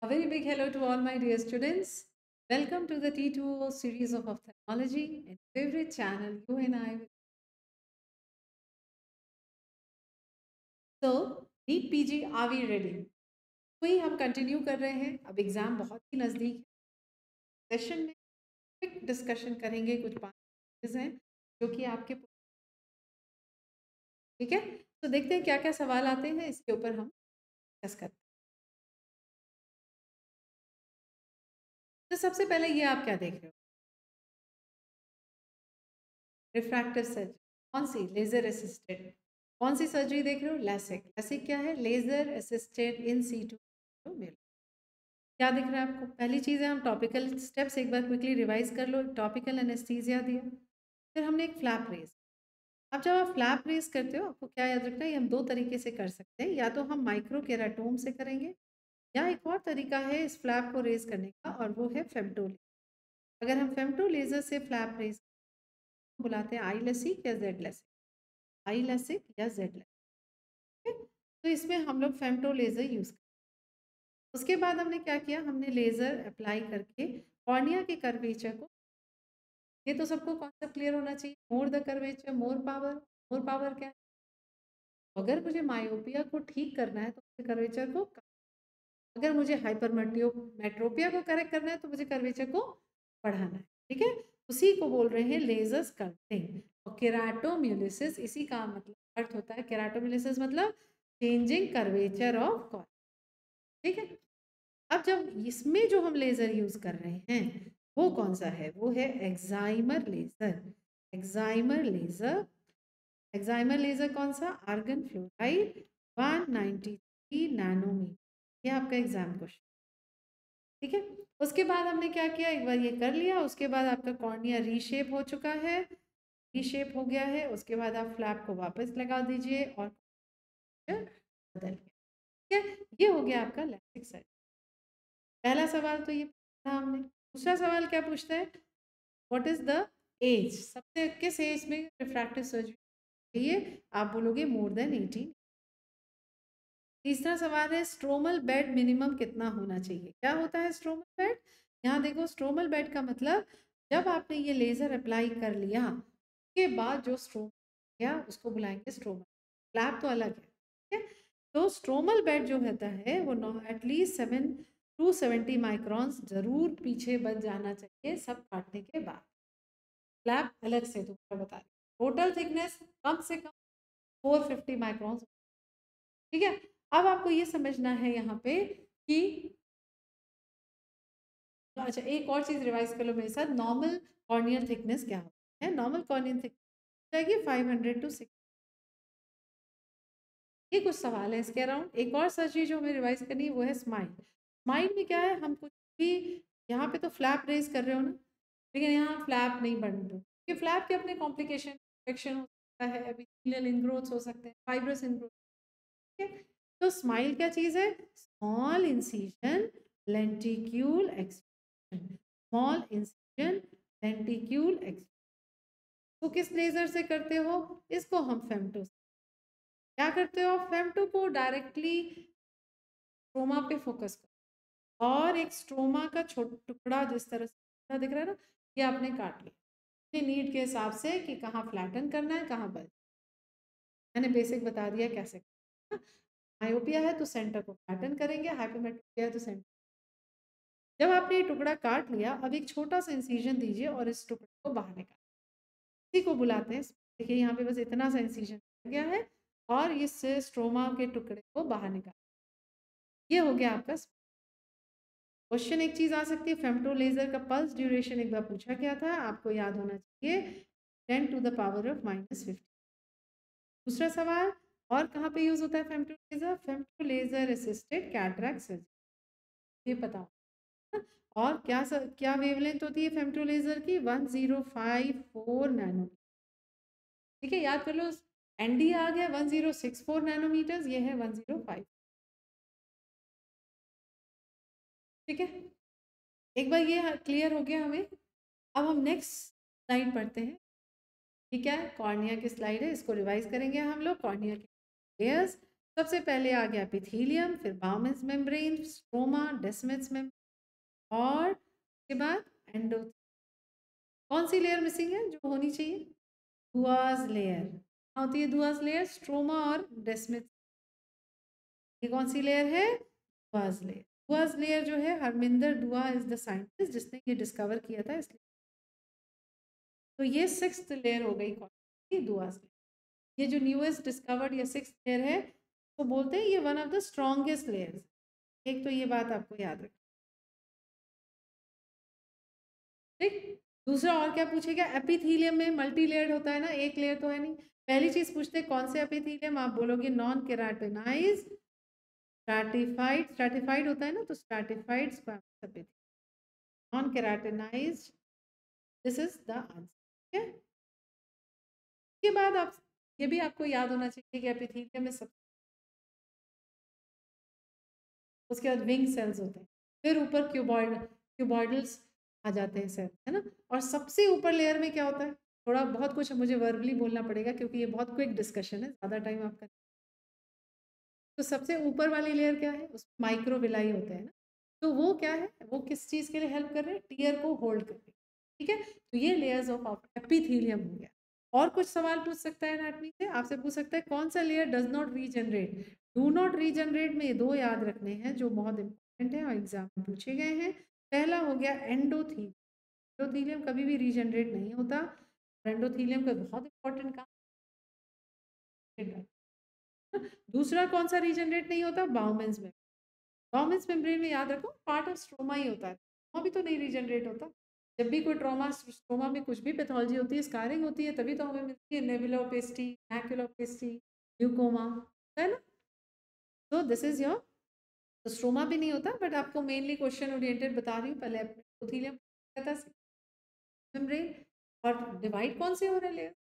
A very big hello to all my dear students. Welcome to the T2O series of ophthalmology and favorite channel you and I. So, NEET PG, are we ready? वही हम continue कर रहे हैं. अब exam बहुत ही नज़दीक है. Session में क्विक डिस्कशन करेंगे. कुछ 5 हैं जो कि आपके ठीक है. तो देखते हैं क्या क्या सवाल आते हैं. इसके ऊपर हम डिस्कस करते हैं. तो सबसे पहले ये आप क्या देख रहे हो? Refractive surgery. कौन सी? Laser assisted. कौन सी सर्जरी देख रहे हो? लैसिक. लैसिक क्या है? Laser assisted in situ. क्या दिख रहा है आपको? पहली चीज़ है, हम टॉपिकल स्टेप्स एक बार क्विकली रिवाइज कर लो. टॉपिकल एनेस्थीसिया दिया, फिर हमने एक फ्लैप रेज. अब जब आप फ्लैप रेज करते हो, आपको क्या याद रखना है? ये हम दो तरीके से कर सकते हैं. या तो हम माइक्रो केराटोम से करेंगे, या एक और तरीका है इस फ्लैप को रेज करने का, और वो है फेमटो. अगर हम फेमटो लेजर से फ्लैप रेज बुलाते हैं आई लैसिक या जेड लैसिक. आई लैसिक या जेड लैसिक. तो इसमें हम लोग फेमटो लेजर यूज करते हैं. उसके बाद हमने क्या किया? हमने लेजर अप्लाई करके कॉर्निया के कर्वेचर को, ये तो सबको कॉन्सेप्ट क्लियर होना चाहिए. More the curvature more power. More power क्या है? अगर मुझे मायोपिया को ठीक करना है तो मुझे कर्वेचर को, अगर मुझे हाइपरमेट्रोपिया को करेक्ट करना है तो मुझे कर्वेचर को बढ़ाना है. ठीक है. उसी को बोल रहे हैं लेजर स्कल्पटिंग. और केराटोम्यूलिसिस, इसी का मतलब अर्थ होता है, केराटोम्यूलिसिस मतलब चेंजिंग कर्वेचर ऑफ कॉर्निया. ठीक है. अब जब इसमें जो हम लेजर यूज कर रहे हैं वो कौन सा है? वो है excimer laser. Excimer laser. Excimer laser कौन सा? Argon fluoride 193 nanometre. ये आपका एग्जाम क्वेश्चन. ठीक है. उसके बाद हमने क्या किया? एक बार ये कर लिया, उसके बाद आपका कॉर्निया रीशेप हो चुका है, रीशेप हो गया है. उसके बाद आप फ्लैप को वापस लगा दीजिए और बदल गया. ठीक है. ये हो गया आपका लैसिक सर्जरी. पहला सवाल तो ये पूछा हमने. दूसरा सवाल क्या पूछता है? What is the age? सबसे किस एज में रिफ्रैक्टिव सर्जरी चाहिए? आप बोलोगे मोर देन 18. तीसरा सवाल है स्ट्रोमल बेड मिनिमम कितना होना चाहिए? क्या होता है स्ट्रोमल बेड? यहाँ देखो, स्ट्रोमल बेड का मतलब जब आपने ये लेजर अप्लाई कर लिया उसके बाद जो स्ट्रोम या उसको बुलाएंगे स्ट्रोमल. फ्लैप तो अलग है. ठीक है. तो स्ट्रोमल बेड जो होता है वो एटलीस्ट 7 to 70 माइक्रॉन्स जरूर पीछे बच जाना चाहिए सब काटने के बाद. फ्लैप अलग से दोबारा बता रही. टोटल थिकनेस कम से कम 450 माइक्रॉन्स. ठीक है. अब आपको ये समझना है यहाँ पे कि अच्छा, एक और चीज रिवाइज कर लो मेरे साथ. नॉर्मल कॉर्नियल थिकनेस क्या होता है? नॉर्मल कॉर्नियल थिकनेस जाएगी 500 to 6. ये कुछ सवाल है इसके अराउंड. एक और सर्जरी जो हमें रिवाइज करनी है वो है स्माइल. स्माइल में क्या है? हम कुछ भी यहाँ पे तो फ्लैप रेज कर रहे हो ना, लेकिन यहाँ फ्लैप नहीं बन रहे क्योंकि फ्लैप के अपने कॉम्प्लिकेशन, इन्फेक्शन हो सकता है, एपिथेलियल इनग्रोथ्स हो सकते हैं, फाइब्रस इनग्रोथ. ठीक है. तो स्माइल क्या चीज है? Small incision lenticule expansion. Small incision lenticule expansion. तो किस लेजर से करते हो? इसको हम फेमटो से. क्या करते हो? फेमटो को डायरेक्टली स्ट्रोमा पे फोकस करो और एक स्ट्रोमा का छोटा टुकड़ा जिस तरह से दिख रहा है ना, ये आपने काट लिया अपने नीड के हिसाब से कि कहाँ फ्लैटन करना है, कहाँ बल. मैंने बेसिक बता दिया कैसे करना. मायोपिया है तो सेंटर को फ्लैटन करेंगे, हाइपरमेट्रोपिया है तो सेंटर. जब आपने ये टुकड़ा काट लिया, अब एक छोटा सा इंसिजन दीजिए और इस टुकड़े को बाहर निकाल. इसी को बुलाते हैं, देखिए यहाँ पे बस इतना सा इंसिजन गया है और इस स्ट्रोमा के टुकड़े को बाहर निकाल. ये हो गया आपका. क्वेश्चन एक चीज आ सकती है, फेमटो लेजर का पल्स ड्यूरेशन एक बार पूछा गया था, आपको याद होना चाहिए 10 to the power of -50. दूसरा सवाल, और कहाँ पे यूज होता है femto laser? Femto laser assisted cataract surgery. ये पता हो. और क्या वेवलेंथ होती है फेमटो लेजर की? 1054 नैनो. ठीक है. याद कर लो, एनडी आ गया 1064 नैनोमीटर, ये है 105. ठीक है. एक बार ये क्लियर हो गया हमें. अब हम नेक्स्ट स्लाइड पढ़ते हैं. ठीक है. कॉर्निया की स्लाइड है, इसको रिवाइज करेंगे हम लोग. कॉर्निया के लेयर्स. सबसे पहले आ गया एपिथेलियम, फिर बाउमेंस मेम्ब्रेन, स्ट्रोमा, डेस्मेट्स मेम्ब्रेन और उसके बाद एंडो। कौन सी लेयर मिसिंग है जो होनी चाहिए? दुआस लेयर। क्या होती है दुआस लेयर? स्ट्रोमा और डेस्मेट्स। ये कौन सी लेयर है? दुआस लेयर। दुआस लेयर जो है, हरमिंदर दुआ इज द साइंटिस्ट जिसने ये डिस्कवर किया था, इसलिए तो ये 6th लेयर हो गई कौन सी? दुआस लेयर। ये जो न्यूएस्ट डिस्कवर्ड या 6th लेयर है, तो बोलते हैं ये one of the strongest layers. एक तो ये बात आपको याद रखना। ठीक। दूसरा और क्या पूछेगा? एपिथेलियम में मल्टी लेयर्ड होता है ना, एक लेयर तो है नहीं। पहली चीज पूछते हैं कौन से एपिथेलियम, आप बोलोगे नॉन केराटिनाइज स्ट्रैटिफाइड। स्ट्रैटिफाइड होता है ना, तो stratified epithelium, non keratinize, this is the answer. ठीक है। इसके बाद आप ये भी आपको याद होना चाहिए कि एपिथेलियम में सब, उसके बाद विंग सेल्स होते हैं, फिर ऊपर क्यूबॉइडल्स आ जाते हैं सेल, है ना। और सबसे ऊपर लेयर में क्या होता है? थोड़ा बहुत कुछ मुझे वर्बली बोलना पड़ेगा क्योंकि ये बहुत क्विक डिस्कशन है, ज़्यादा टाइम आपका। तो सबसे ऊपर वाली लेयर क्या है? उसमें माइक्रोविलाई होते हैं ना। तो वो क्या है? वो किस चीज़ के लिए हेल्प कर रहे हैं? टीयर को होल्ड करने। ठीक है। तो ये लेयर्स ऑफ एपिथेलियम हो गया। और कुछ सवाल पूछ सकता है एनाटॉमी से, आपसे पूछ सकता है कौन सा layer does not regenerate. Do not regenerate में ये दो याद रखने हैं जो बहुत इंपॉर्टेंट है और एग्जाम में पूछे गए हैं। पहला हो गया एंडोथीलियम। एंडोथीलियम कभी भी रीजनरेट नहीं होता। एंडोथीलियम का बहुत इंपॉर्टेंट काम है। दूसरा कौन सा रीजनरेट नहीं होता? बाउमेंस में। बाउमेंस मेम्ब्रेन में याद रखो पार्ट ऑफ स्ट्रोमा ही होता है, स्ट्रोमा भी तो नहीं रीजनरेट होता। जब भी कोई ट्रॉमा, स्ट्रोमा में कुछ भी पैथोलॉजी होती है, स्कारिंग होती है, तभी तो हमें मिलती है नेबुलोपेस्टी, मैकुलोपेस्टी, ल्यूकोमा, है ना। तो दिस इज योर, तो स्ट्रोमा भी नहीं होता, बट आपको मेनली क्वेश्चन ओरिएंटेड बता रही हूँ। पहले एपिथेलियम मेम्ब्रेन, और डिवाइड कौन से हो रहे layer?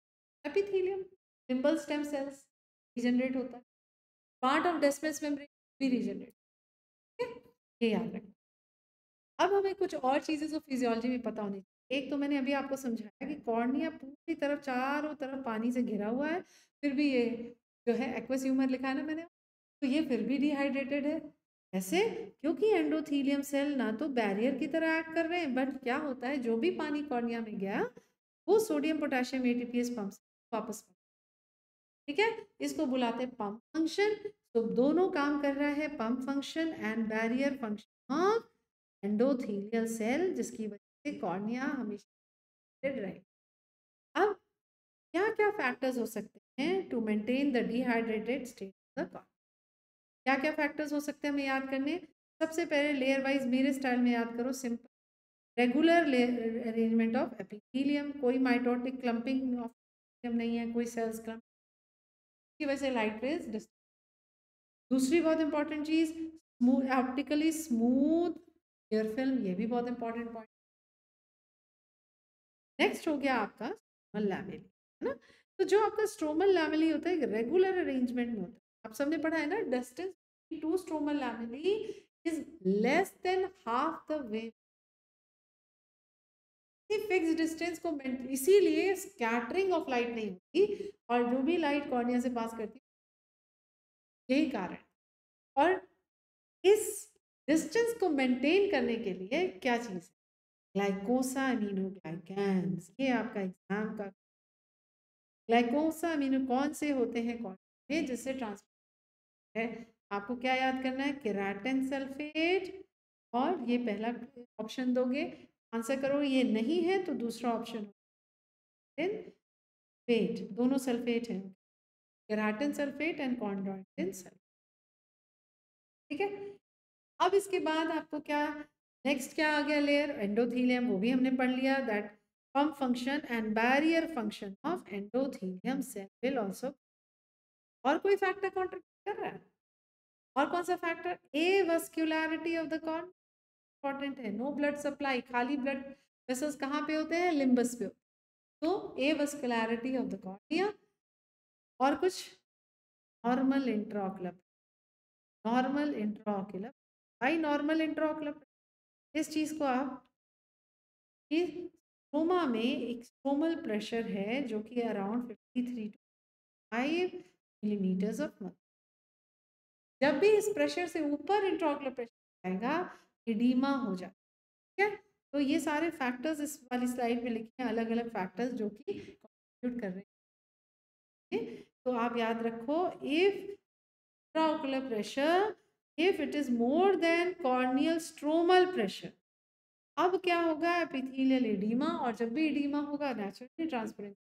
Epithelium, simple stem cells regenerate होता है, पार्ट ऑफ डेस्मेस मेम्ब्रेन भी रीजनरेट। ठीक है, ये याद रखना। अब हमें कुछ और चीज़ें जो फिजियोलॉजी में पता होनी चाहिए। एक तो मैंने अभी आपको समझाया कि कॉर्निया पूरी तरफ चारों तरफ पानी से घिरा हुआ है, फिर भी ये जो है एक्वस ह्यूमर लिखा है ना मैंने, तो ये फिर भी डिहाइड्रेटेड है। ऐसे क्योंकि एंडोथीलियम सेल ना तो बैरियर की तरह एक्ट कर रहे हैं, बट क्या होता है जो भी पानी कॉर्निया में गया वो सोडियम पोटेशियम एटीपीएस पंप से वापस। ठीक है, इसको बुलाते हैं पंप फंक्शन। तो दोनों काम कर रहा है, pump function and barrier function of endothelial cell, जिसकी वजह से कॉर्निया हमेशा रहे। अब क्या क्या फैक्टर्स हो सकते हैं to maintain the dehydrated state of the cornea? क्या क्या फैक्टर्स हो सकते हैं हमें याद करने? सबसे पहले लेयर वाइज मेरे स्टाइल में याद करो, simple regular arrangement of epithelium, कोई माइटोटिक क्लंपिंग ऑफ नहीं है, कोई सेल्स क्लंप की वजह से लाइट रेज। दूसरी बहुत इंपॉर्टेंट चीज, smooth, optically smooth air film, ये भी बहुत इंपॉर्टेंट पॉइंट। नेक्स्ट हो गया आपका स्ट्रोमल लैमेली, है ना। तो जो आपका स्ट्रोमल लैमेली होता है, एक रेगुलर अरेंजमेंट में होता है। आप सबने पढ़ा है ना, distance to stromal lamellae is less than half the wave. Fix distance को इसीलिए स्कैटरिंग ऑफ लाइट नहीं होती, और जो भी लाइट कॉर्निया से पास करती है, यही कारण। और इस डिस्टेंस को मेंटेन करने के लिए क्या चीज़ है? ग्लाइकोसा अमीनोग्लाइकेंस। ये आपका एग्जाम का ग्लाइकोसा अमीनो कौन से होते हैं, कौन से जिससे ट्रांसफर है? आपको क्या याद करना है? केराटिन सल्फेट, और ये पहला ऑप्शन दोगे, आंसर करो ये नहीं है तो दूसरा ऑप्शन फेट, दोनों सल्फेट है, keratin sulphate and chondroitin sulphate. ठीक है। अब इसके बाद आपको क्या, नेक्स्ट क्या आ गया लेयर? एंडोथीलियम, वो भी हमने पढ़ लिया, that pump function and barrier function of endothelium cell will also. और कोई फैक्टर कंट्रीब्यूट कर रहा है? और कौन सा factor? A vascularity of the corn, important है। नो ब्लड सप्लाई, खाली ब्लड वेसल्स कहाँ पे होते हैं? लिम्बस पे। तो ए वस्कुलरिटी ऑफ द कॉर्निया। और कुछ? Normal intraocular, normal intraocular. भाई नॉर्मल इंट्राओकुलर, इस चीज को आप, कि स्ट्रोमा में एक स्ट्रोमल प्रेशर है जो कि around 53 to 5 millimetres of mercury. जब भी इस प्रेशर से ऊपर इंट्राओकुलर प्रेशर आएगा, एडीमा हो जाता है। ठीक है, तो ये सारे फैक्टर्स इस वाली स्लाइड में लिखे हैं, अलग अलग फैक्टर्स जो कि कंट्रीब्यूट कर रहे हैं। तो आप याद रखो, if intraocular pressure, if it is more than corneal stromal pressure, अब क्या होगा, एपिथेलियल एडीमा, और जब भी एडीमा होगा नेचुरली ट्रांसपेरेंट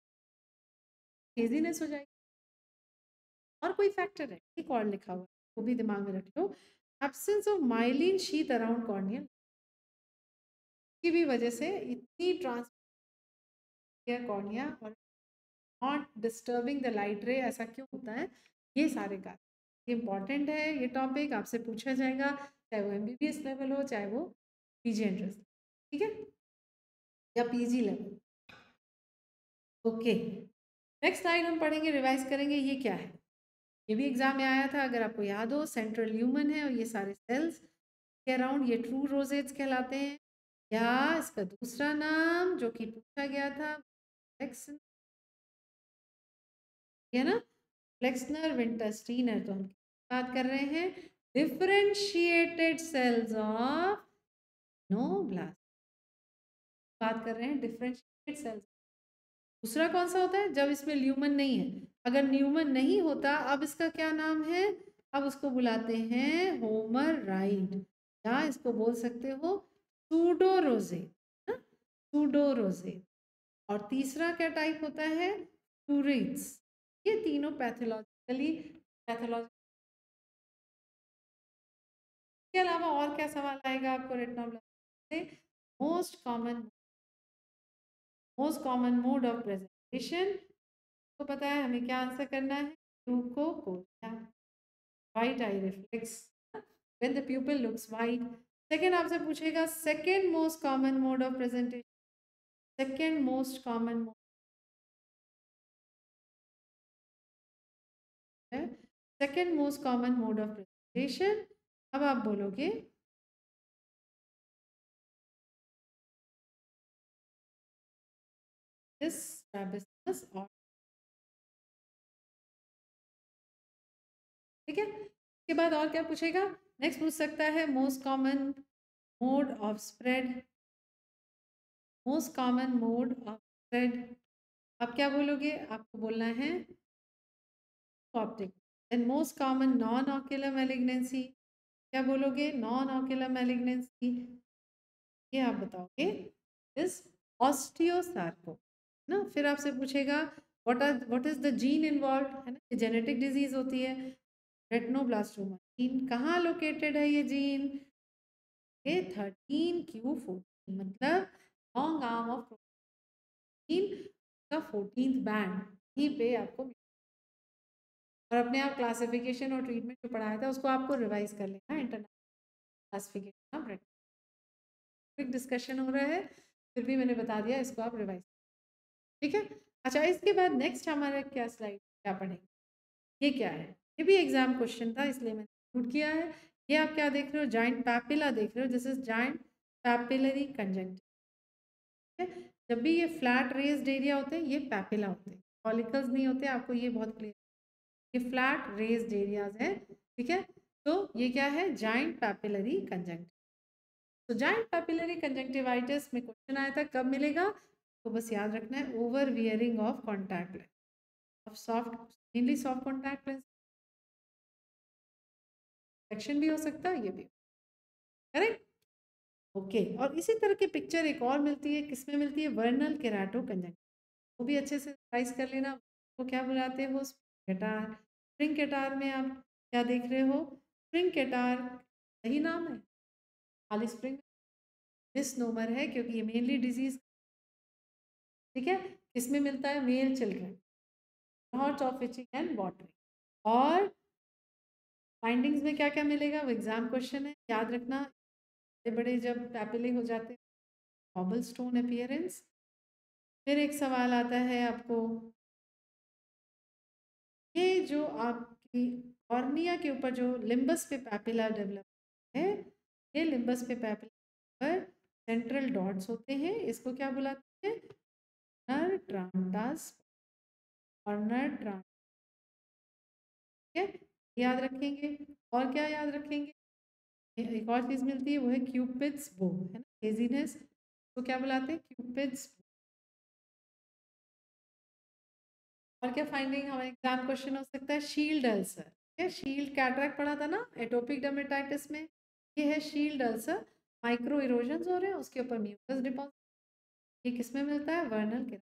हेजीनेस हो जाएगी। और कोई फैक्टर है, एक और लिखा हुआ है, वो भी दिमाग में रख लो, absence of myelin sheath around corneal की भी वजह से इतनी ट्रांसपेरेंट कॉर्निया और not disturbing the light ray, ऐसा क्यों होता है, ये सारे कारण इंपॉर्टेंट है। ये टॉपिक आपसे पूछा जाएगा, चाहे वो एमबीबीएस लेवल हो, चाहे वो पीजी एंट्रेंस, ठीक है, या PG level. Okay, next slide हम पढ़ेंगे, रिवाइज करेंगे, ये क्या है, ये भी एग्जाम में आया था, अगर आपको याद हो, सेंट्रल ल्यूमन है और ये सारे सेल्स के अराउंड ये ट्रू रोजेट्स कहलाते हैं, या इसका दूसरा नाम जो कि पूछा गया था है ना, फ्लेक्सनर विंटरस्टीनर। तो हम बात कर रहे हैं डिफरेंशिएटेड सेल्स ऑफ नोब्लास्ट, बात कर रहे हैं डिफरेंशिएटेड सेल्स। दूसरा कौन सा होता है, जब इसमें ल्यूमन नहीं है, अगर न्यूमन नहीं होता, अब इसका क्या नाम है, अब उसको बुलाते हैं होमर राइट, या इसको बोल सकते हो सूडोरोजे, सूडोरोजे। और तीसरा क्या टाइप होता है, टूरिट्स। ये तीनों पैथोलॉजिकली के अलावा और क्या सवाल आएगा आपको रेटिनोब्लास्ट से, most common mode of presentation, तो पता है हमें क्या आंसर करना है, leukocoria, white eye reflex, when the pupil looks white. Second आपसे पूछेगा second most common mode of presentation, second most common mode है, second most common mode of presentation. अब आप बोलोगे दिस स्ट्रैबिस्मस, और ठीक है, इसके बाद और क्या पूछेगा, नेक्स्ट पूछ सकता है most common mode of spread, most common mode of spread. आप क्या बोलोगे, आपको बोलना है optic. And most common noun ocular malignancy, क्या बोलोगे, नॉन ऑक्यूलर मैलिग्नेंसी, ये आप बताओगे इस ऑस्टियोसार्को ना। फिर आपसे पूछेगा what is the gene involve, है ना, जेनेटिक डिजीज होती है, रेटिनोब्लास्टोमा जीन कहाँ लोकेटेड है, ये जीन ये 13q14, मतलब लॉन्ग आर्म ऑफ प्रोटीन का 14th बैंड, यहीं पे आपको। और अपने आप क्लासिफिकेशन और ट्रीटमेंट जो पढ़ाया था उसको आपको रिवाइज कर लेना, international classification of retina, quick discussion हो रहा है, फिर भी मैंने बता दिया, इसको आप रिवाइज, ठीक है। अच्छा, इसके बाद नेक्स्ट हमारा क्या स्लाइड क्या पढ़ेंगे, ये क्या है, ये भी एग्जाम क्वेश्चन था इसलिए मैंने इंक्लूड किया है। ये आप क्या देख रहे हो, जॉइंट पैपिला देख रहे हो, this is joint papillary conjunctiva, ठीक है। जब भी ये फ्लैट रेज्ड एरिया होते हैं, ये पैपिला होते हैं, फॉलिकल्स नहीं होते, आपको ये बहुत क्लियर, ये फ्लैट रेज्ड एरियाज है, ठीक है। तो ये क्या है, जॉइंट पैपिलरी कंजंक्टिवा। तो जॉइंट पैपिलरी कंजंक्टिवाइटिस में क्वेश्चन आया था, कब मिलेगा, तो बस याद रखना है over wearing of contact lens, of soft, mainly soft contact lens, infection भी हो सकता है, ये भी करेक्ट। ओके, और इसी तरह की पिक्चर एक और मिलती है, किसमें मिलती है, वर्नल केराटो कंजंक्टिवा, वो भी अच्छे से रिवाइज कर लेना। वो क्या बुलाते हैं, वो स्प्रिंग केटार, स्प्रिंग केटार में आप क्या देख रहे हो, स्प्रिंग केटार सही नाम है, खाली स्प्रिंग मिसनोमर है, क्योंकि ये मेनली डिजीज, ठीक है, किसमें मिलता है, male children, hot of itching and watering. और फाइंडिंग्स में क्या क्या मिलेगा, वो एग्जाम क्वेश्चन है, याद रखना, बड़े बड़े जब पैपिले हो जाते हैं, कॉबल स्टोन अपीयरेंस। फिर एक सवाल आता है आपको, ये जो आपकी कॉर्निया के ऊपर जो लिम्बस पे पैपिला डेवलप है, ये लिम्बस पे पैपिला पर सेंट्रल डॉट्स होते हैं, इसको क्या बुलाते हैं, नर ट्रांडास, और नर ट्रांड, ठीक है, याद रखेंगे। और क्या याद रखेंगे, एक और चीज़ मिलती है वो है क्यूपिड्स बो, है ना, लेजीनेस तो क्या बुलाते हैं, क्यूपिड्स। और क्या फाइंडिंग हमारे एग्जाम क्वेश्चन हो सकता है, शील्ड अल्सर, ठीक है, शील्ड कैटरैक्ट पढ़ा था ना एटोपिक डर्मेटाइटिस में, ये है शील्ड अल्सर, माइक्रो इरोजन हो रहे हैं उसके ऊपर म्यूकस डिपॉजिट, ये किसमें मिलता है, वर्नल के।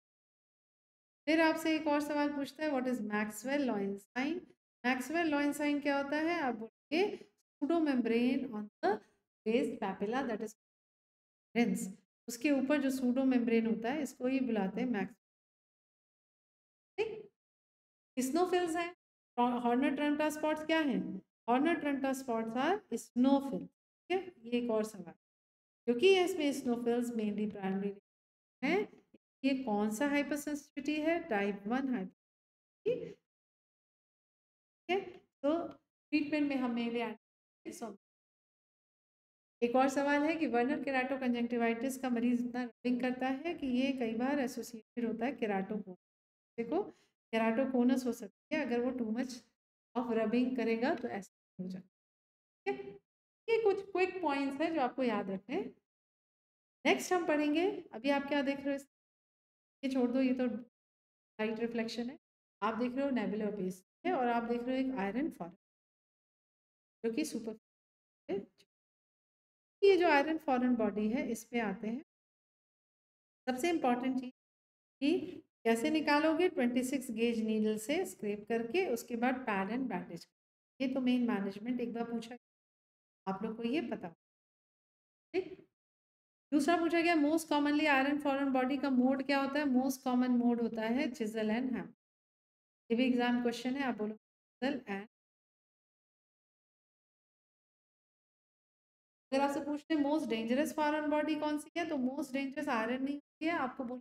फिर आपसे एक और सवाल पूछता है व्हाट इज मैक्सवेल लॉरेंसाइन, मैक्सवेल लॉरेंसाइन क्या होता है, आप बोलिए pseudo membrane on the based papilla that is lens, उसके ऊपर जो सूडो मेम्ब्रेन होता है इसको ही बुलाते हैं मैक्स। स्नोफिल्स हैं, हॉर्नर ट्रंटा स्पॉट्स क्या हैं, हॉर्नर ट्रंटा स्पॉट्स आर स्नोफिल, ठीक है, ये एक और सवाल, क्योंकि इसमें स्नोफिल्स मेनली प्राइमरी है, ये कौन सा हाइपरसेंसिटिविटी है, टाइप 1 हाइपर, ठीक है, तो ट्रीटमेंट में हम मेनली एक और सवाल है कि वर्नर केराटो कंजंक्टिवाइटिस का मरीज इतना रबिंग करता है कि ये कई बार एसोसिएटेड होता है केराटोकोनस, देखो केराटोकोनस हो सकती है अगर वो टू मच ऑफ रबिंग करेगा तो ऐसा हो जाता है, ठीक है, ये कुछ क्विक पॉइंट्स है जो आपको याद रखने हैं। नेक्स्ट हम पढ़ेंगे, अभी आप क्या देख रहे हो, ये छोड़ दो, ये तो लाइट रिफ्लेक्शन है, आप देख रहे हो नेबुलर बेस है और आप देख रहे हो एक आयरन फॉरन जो कि सुपर, ये जो आयरन फॉरन बॉडी है इस पे आते हैं, सबसे इंपॉर्टेंट चीज कि कैसे निकालोगे, 26 गेज नीडल से स्क्रैप करके उसके बाद पैड एंड बैंडेज, ये तो मेन मैनेजमेंट एक बार पूछा, आप लोग को ये पता, ठीक। दूसरा पूछा गया most commonly iron foreign body का मोड क्या होता है, मोस्ट कॉमन मोड होता है चिजल एंड हैम, ये भी एग्जाम क्वेश्चन है, आप बोलो चिजल एंड, अगर आपसे पूछते हैं मोस्ट डेंजरस फॉरन बॉडी कौन सी है, तो मोस्ट डेंजरस आयरन नहीं होती है, आपको बोल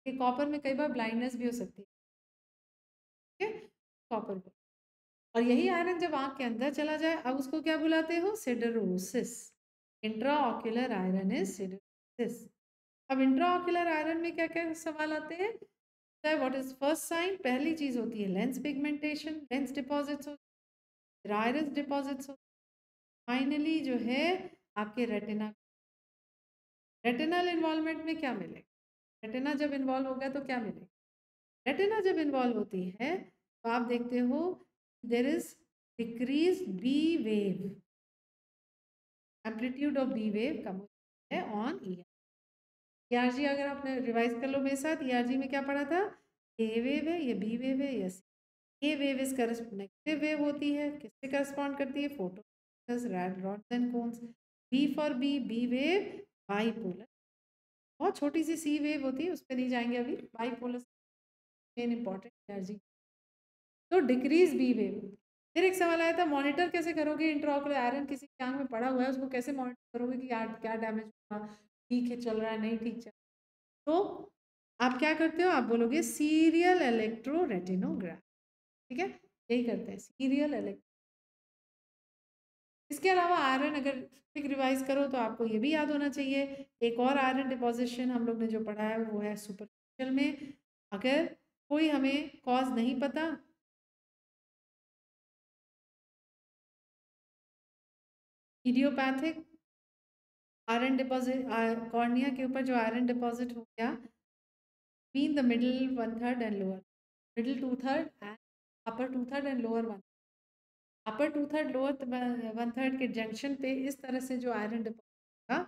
कि कॉपर में कई बार ब्लाइंडनेस भी हो सकती है, ठीक है, कॉपर को, और यही आयरन जब आंख के अंदर चला जाए अब उसको क्या बुलाते हो, सिडरोसिस, इंट्राऑक्यूलर आयरन इज सिडरोसिस। अब इंट्राऑक्यूलर आयरन में क्या क्या सवाल आते हैं, व्हाट इज फर्स्ट साइन, पहली चीज होती है lens pigmentation, lens deposits, iris deposits, finally जो है आपके रेटिना, रेटिनल इन्वॉल्वमेंट में क्या मिलेगा, रेटिना जब इन्वॉल्व होगा तो क्या मिलेगा, रेटिना जब इन्वॉल्व होती है तो आप देखते हो there is decrease b wave, amplitude of b wave कम होता है ऑन ईआरजी, अगर आपने रिवाइज कर लो मेरे साथ, ईआरजी में क्या पढ़ा था, ए वेव है, ये बी वेव है, yes, A wave is negative wave होती है, किससे करस्पॉन्ड करती है, photo rods and cones, B for B wave bipolar, बहुत छोटी सी सी वेव होती है उस पर नहीं जाएंगे अभी, बाइपोलर मेन इंपॉर्टेंट एनर्जी, तो डिक्रीज बी वेव। फिर एक सवाल आया था मॉनिटर कैसे करोगे, इंट्राऑक्यूलर आयरन किसी की आंख में पड़ा हुआ है उसको कैसे मॉनिटर करोगे कि यार क्या डैमेज हुआ, ठीक है चल रहा है नहीं ठीक चल, तो आप क्या करते हो, आप बोलोगे सीरियल इलेक्ट्रो रेटिनोग्राफ, ठीक है, यही करते हैं सीरियल इलेक्ट्रो। इसके अलावा आयरन अगर क्विक रिवाइज करो तो आपको ये भी याद होना चाहिए, एक और आयरन डिपॉजिशन हम लोग ने जो पढ़ा है वो है सुपरफिशियल में, अगर कोई हमें कॉज नहीं पता, इडियोपैथिक आयरन डिपॉजिट, कॉर्निया के ऊपर जो आयरन डिपॉजिट हो गया mean the middle one third and lower, middle two third and upper two third and lower one, upper two third lower one third के जंक्शन पे इस तरह से जो आयरन डिपॉजिट होगा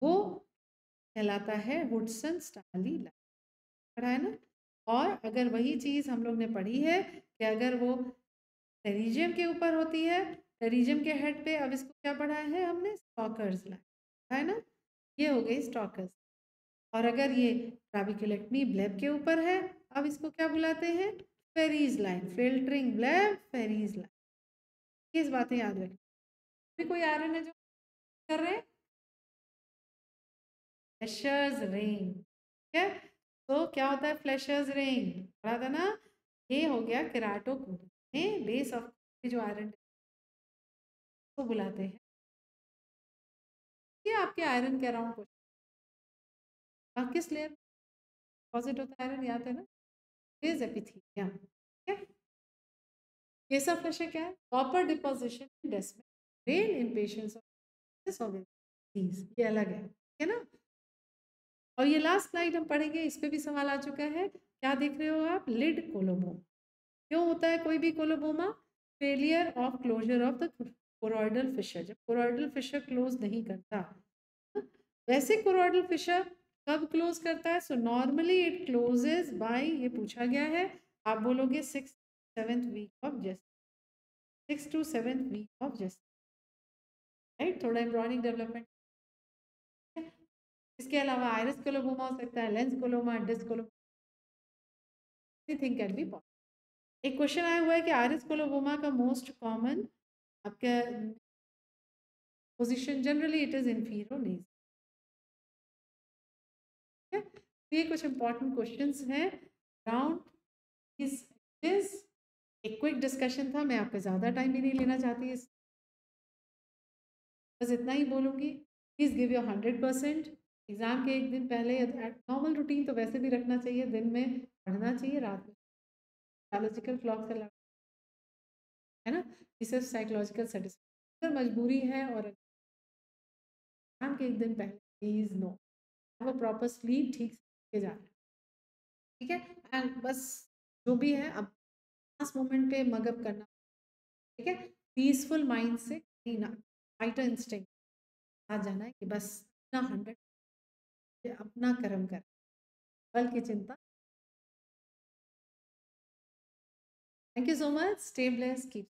वो कहलाता है हुडसन स्टार्ली लाइन, पढ़ा है ना, और अगर वही चीज़ हम लोग ने पढ़ी है कि अगर वो टेरिजियम के ऊपर होती है, टेरिजियम के हेड पे, अब इसको क्या पढ़ा है हमने, स्टॉकर्स लाइन, है ना, ये हो गई स्टॉकर्स, और अगर ये ट्राबिक्युलेक्टमी ब्लेब के ऊपर है अब इसको क्या बुलाते हैं, Ferry's line, filtering bleb Ferry's line, ये बातें याद रखें। अभी कोई आयरन है जो कर रहे हैं, फ्लेशर्स रिंग, ठीक है, तो क्या होता है फ्लेशर्स रिंग, पढ़ा था ना, ये हो गया केराटोकोनस बेस ऑफ जो आयरन को बुलाते हैं, ये आपके आयरन के अराउंड क्वेश्चन, किस लेयर डिपॉजिट होता है आयरन, याद है ना, इज एपिथेलियम, ठीक है, केस ऑफ फ्लैशर क्या है? Copper deposition in Descemet, brain in patients of disease, ये अलग है ना। और ये लास्ट स्लाइड हम पढ़ेंगे, इस पे भी सवाल आ चुका है। क्या देख रहे हो आप? Lid coloboma. क्यों होता है कोई भी coloboma? Failure of closure of the choroidal fissure, जब कोरोइडल फिशर क्लोज नहीं करता। वैसे कोरोइडल फिशर कब क्लोज करता है? So normally it closes by, ये पूछा गया है, आप बोलोगे 6-7th week of gest, 6 to 7th week of gest, right, थोड़ा एम्ब्रॉयनिक डेवलपमेंट। इसके अलावा आयरिस कोलोबोमा हो सकता है, lens coloboma, disc coloboma, anything can be possible. एक क्वेश्चन आया हुआ है कि आयरिस कोलोबोमा का मोस्ट कॉमन आपका position, generally it is inferior Naz. तो ये कुछ इंपॉर्टेंट क्वेश्चंस हैं अराउंड इस एक क्विक डिस्कशन था, मैं आपका ज़्यादा टाइम भी नहीं लेना चाहती, बस इतना ही बोलूँगी। Please give your 100%। एग्ज़ाम के एक दिन पहले नॉर्मल रूटीन तो वैसे भी रखना चाहिए, दिन में पढ़ना चाहिए, रात में बायोलॉजिकल क्लॉक से लगा, है ना, ये सिर्फ साइकोलॉजिकल सेटिस्फैक्शन, अगर मजबूरी है और एग्ज़ाम के एक दिन पहले please no, have a proper sleep, ठीक से जाना, ठीक है। एंड बस जो भी है अब लास्ट मोमेंट पे मगअप करना, ठीक है, पीसफुल माइंड से कहीं ना, फाइटर इंस्टिंक्ट आ जाना है कि बस अपना 100 अपना कर्म कर, कल की चिंता। Thank you so much, stay blessed, keep